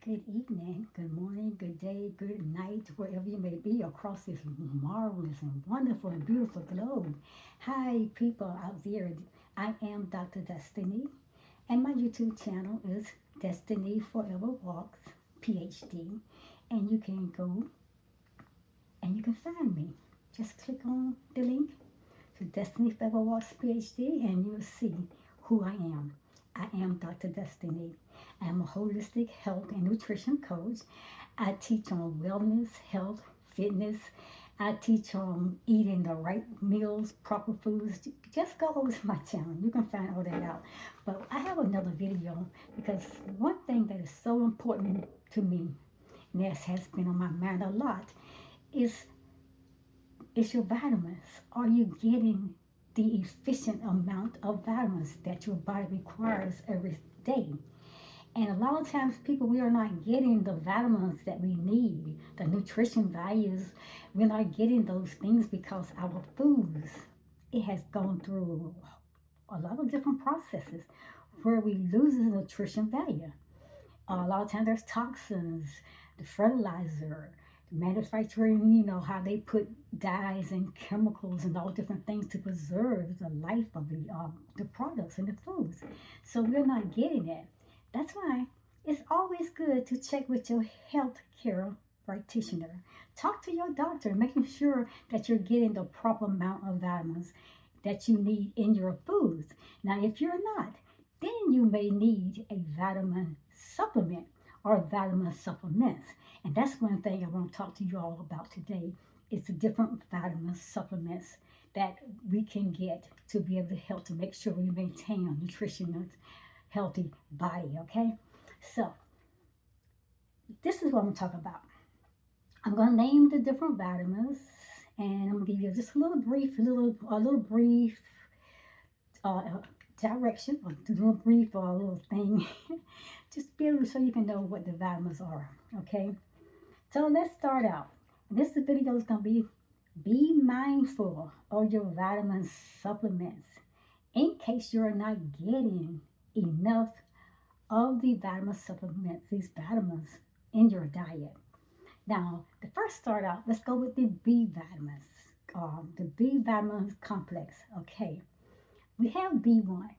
Good evening, good morning, good day, good night, wherever you may be across this marvelous and wonderful and beautiful globe. Hi, people out there. I am Dr. Destiny, and my YouTube channel is Destiny Forever Walks, Ph.D. And you can go and you can find me. Just click on the link to Destiny Forever Walks, Ph.D., and you'll see who I am. I am Dr. Destiny. I am a holistic health and nutrition coach. I teach on wellness, health, fitness. I teach on eating the right meals, proper foods. Just go over to my channel. You can find all that out. But I have another video because one thing that is so important to me, and this has been on my mind a lot, is your vitamins. Are you getting the efficient amount of vitamins that your body requires every day? And a lot of times people, we are not getting the vitamins that we need, the nutrition values. We're not getting those things because our foods, it has gone through a lot of different processes where we lose the nutrition value. A lot of times there's toxins, the fertilizer, the manufacturing, how they put dyes and chemicals and all different things to preserve the life of the products and the foods. So we're not getting it. That's why it's always good to check with your health care practitioner. Talk to your doctor, making sure that you're getting the proper amount of vitamins that you need in your foods. Now, if you're not, then you may need a vitamin supplement or vitamin supplements. And that's one thing I want to talk to you all about today is the different vitamin supplements that we can get to be able to help to make sure we maintain a nutritional, healthy body, okay? So, this is what I'm talking about. I'm going to name the different vitamins, and I'm going to give you just a little brief direction, or a little brief or a little thing, just be able so you can know what the vitamins are, okay? So let's start out. This video is going to be mindful of your vitamin supplements in case you're not getting enough of the vitamin supplements, these vitamins in your diet. Now, to first start out, let's go with the B vitamins, the B vitamin complex, okay? We have B1.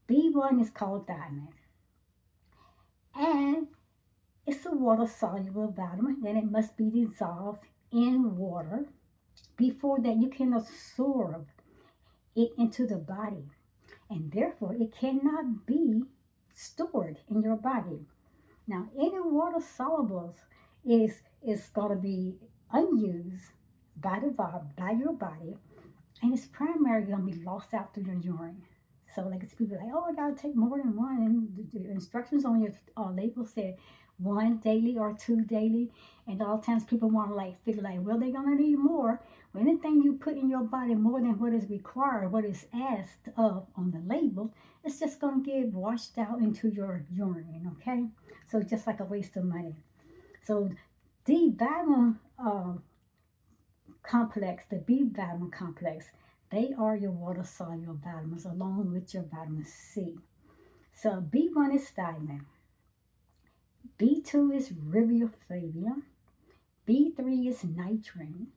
B1 is called thiamine. And it's a water-soluble vitamin, and it must be dissolved in water before that you can absorb it into the body. And therefore, it cannot be stored in your body. Now, any water solubles is going to be unused by your body, and it's primarily going to be lost out through your urine. So, like, it's people like, oh, I got to take more than one, and the instructions on your label said 1 daily or 2 daily, and a lot of times people want to figure well, they're going to need more. Well, anything you put in your body more than what is required, what is asked of on the label, it's just going to get washed out into your urine, okay? So it's just like a waste of money. So the vitamin complex, the B vitamin complex, they are your water-soluble vitamins along with your vitamin C. So B1 is thiamine. B2 is riboflavin. B3 is nitrogen.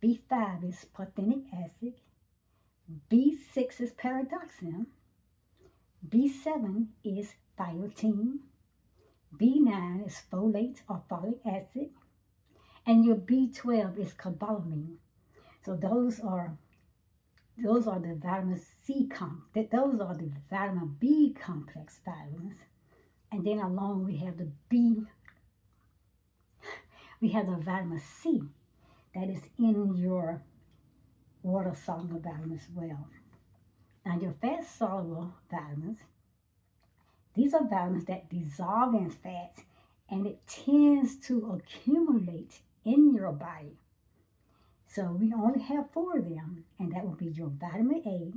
B5 is pantothenic acid. B6 is pyridoxine. B7 is biotin. B9 is folate or folic acid. And your B12 is cobalamin. So those are the vitamin those are the vitamin B complex vitamins. And then along we have the vitamin C that is in your water-soluble vitamins as well. Now your fat-soluble vitamins, these are vitamins that dissolve in fat and it tends to accumulate in your body. So we only have 4 of them, and that will be your vitamin A,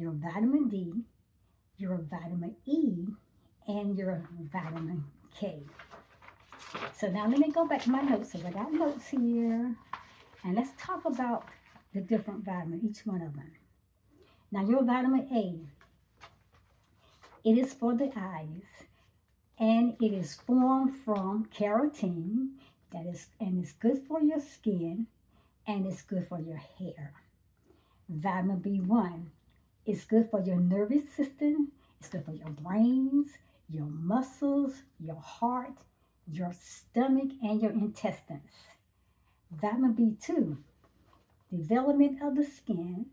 your vitamin D, your vitamin E, and your vitamin K. So now let me go back to my notes. So I got notes here, and let's talk about the different vitamins, each one of them. Now your vitamin A, it is for the eyes, and it is formed from keratin, and it's good for your skin, and it's good for your hair. Vitamin B1 is good for your nervous system, it's good for your brains, your muscles, your heart, your stomach, and your intestines. Vitamin B2, development of the skin,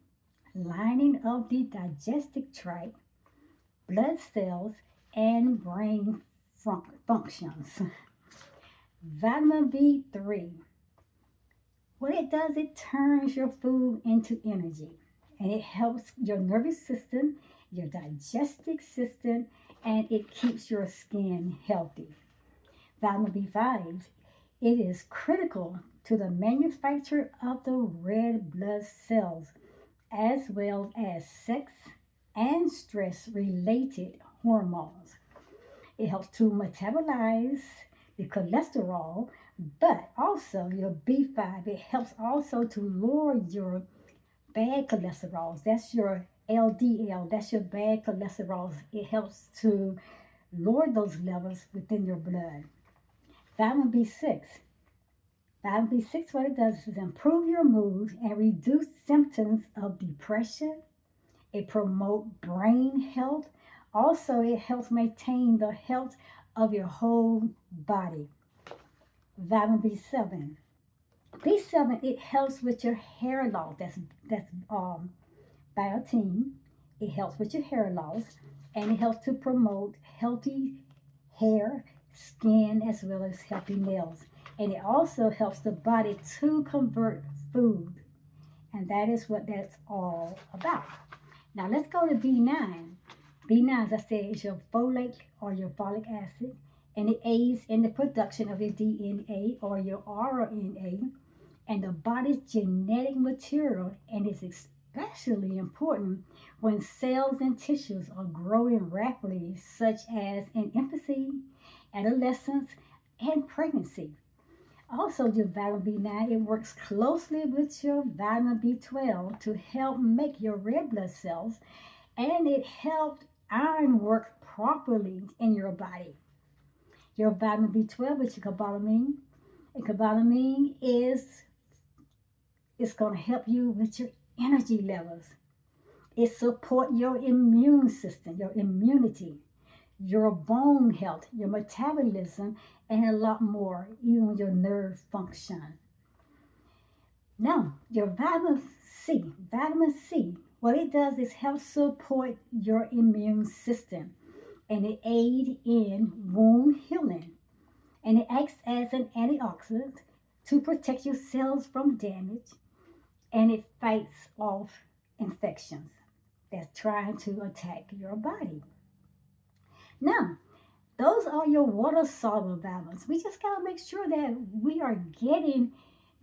lining of the digestive tract, blood cells, and brain functions. Vitamin B3, what it does, it turns your food into energy, and it helps your nervous system, your digestive system, and it keeps your skin healthy. Vitamin B5, it is critical to the manufacture of the red blood cells, as well as sex and stress related hormones. It helps to metabolize the cholesterol, but also your B5, it helps also to lower your bad cholesterol. That's your LDL, that's your bad cholesterol. It helps to lower those levels within your blood. Vitamin B6. Vitamin B6, what it does is improve your mood and reduce symptoms of depression. It promotes brain health. Also, it helps maintain the health of your whole body. Vitamin B7. B7, it helps with your hair loss. That's biotin. It helps with your hair loss, and it helps to promote healthy hair, skin, as well as healthy nails. And it also helps the body to convert food. And that is what that's all about. Now let's go to B9. B9, as I said, is your folate or your folic acid, and it aids in the production of your DNA or your RNA and the body's genetic material, and is especially important when cells and tissues are growing rapidly, such as in infancy, adolescence, and pregnancy. Also, your vitamin B9, it works closely with your vitamin B12 to help make your red blood cells, and it helps iron work properly in your body. Your vitamin B12, which is cobalamin, and cobalamin is it's going to help you with your energy levels. It supports your immune system, your immunity, your bone health, your metabolism, and a lot more, even your nerve function. Now, your vitamin C, what it does is help support your immune system, and it aids in wound healing, and it acts as an antioxidant to protect your cells from damage, and it fights off infections that's trying to attack your body. Now, those are your water soluble vitamins. We just got to make sure that we are getting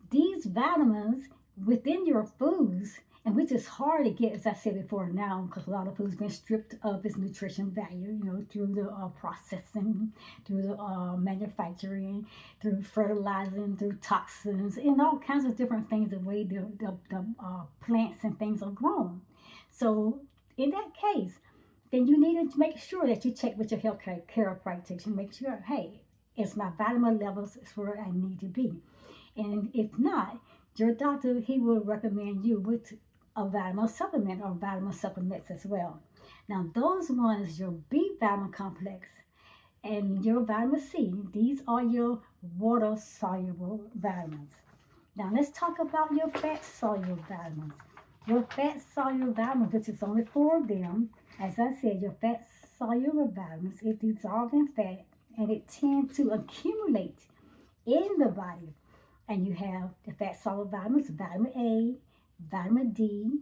these vitamins within your foods, and which is hard to get, as I said before now, because a lot of food's been stripped of its nutrition value, through the processing, through the manufacturing, through fertilizing, through toxins, and all kinds of different things, the way the plants and things are grown. So in that case, then you need to make sure that you check with your healthcare practitioner. Make sure, hey, is my vitamin levels is where I need to be? And if not, your doctor, he will recommend you with a vitamin supplement or vitamin supplements as well. Now, those ones, your B vitamin complex and your vitamin C, these are your water soluble vitamins. Now, let's talk about your fat soluble vitamins. Your fat soluble vitamins, which is only 4 of them, as I said, your fat soluble vitamins, it dissolves in fat, and it tends to accumulate in the body. And you have the fat soluble vitamins, vitamin A, vitamin D,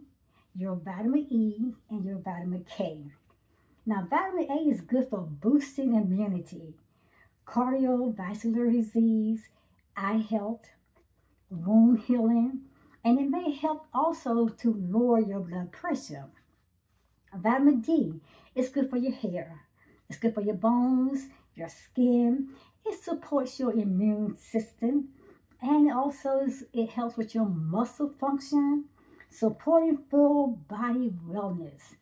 your vitamin E, and your vitamin K. Now, vitamin A is good for boosting immunity, cardiovascular disease, eye health, wound healing, and it may help also to lower your blood pressure. Vitamin D is good for your hair. It's good for your bones, your skin. It supports your immune system. And also it helps with your muscle function, supporting full body wellness.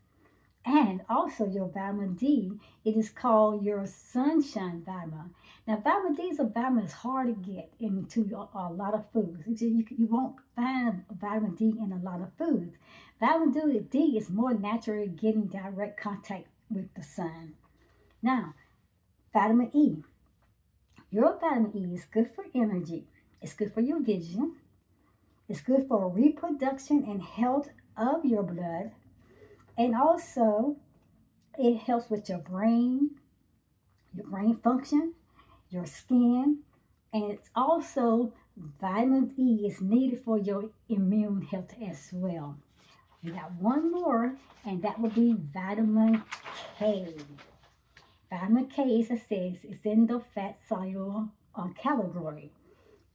And also your vitamin D, it is called your sunshine vitamin. Now, vitamin D is a vitamin that's hard to get into a lot of foods. You won't find vitamin D in a lot of foods. Vitamin D is more natural getting direct contact with the sun. Now, vitamin E. Your vitamin E is good for energy. It's good for your vision. It's good for reproduction and health of your blood. And also, it helps with your brain function, your skin, and it's also vitamin E is needed for your immune health as well. We got one more, and that would be vitamin K. Vitamin K, as it says, is in the fat soluble category.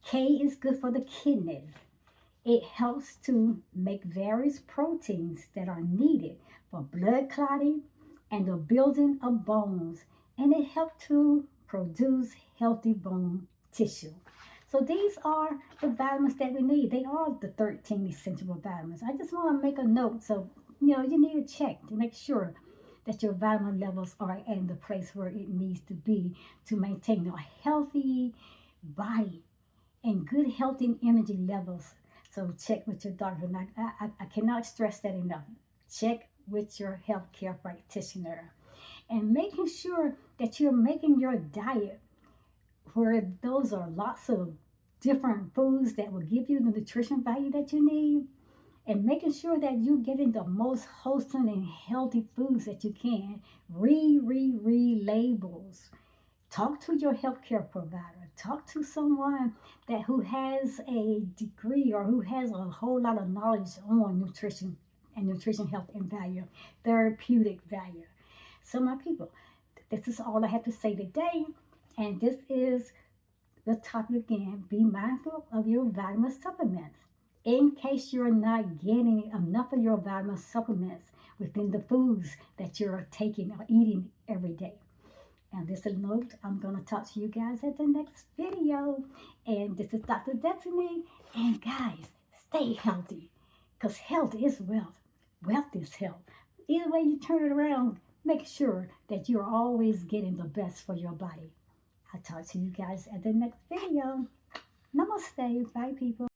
K is good for the kidneys. It helps to make various proteins that are needed for blood clotting and the building of bones, and it helps to produce healthy bone tissue. So these are the vitamins that we need. They are the 13 essential vitamins. I just want to make a note, so you need to check to make sure that your vitamin levels are in the place where it needs to be to maintain a healthy body and good health and energy levels. So check with your doctor. And I cannot stress that enough. Check with your healthcare practitioner. And making sure that you're making your diet where those are lots of different foods that will give you the nutrition value that you need. And making sure that you're getting the most wholesome and healthy foods that you can. Read labels. Talk to your healthcare provider. Talk to someone who has a degree or who has a whole lot of knowledge on nutrition and nutrition health and value, therapeutic value. So my people, this is all I have to say today. And this is the topic again. Be mindful of your vitamin supplements. In case you're not getting enough of your vitamin supplements within the foods that you're taking or eating every day. And this is a note, I'm going to talk to you guys at the next video. And this is Dr. Destiny. And guys, stay healthy because health is wealth. Wealth is health. Either way you turn it around, make sure that you're always getting the best for your body. I'll talk to you guys at the next video. Namaste. Bye, people.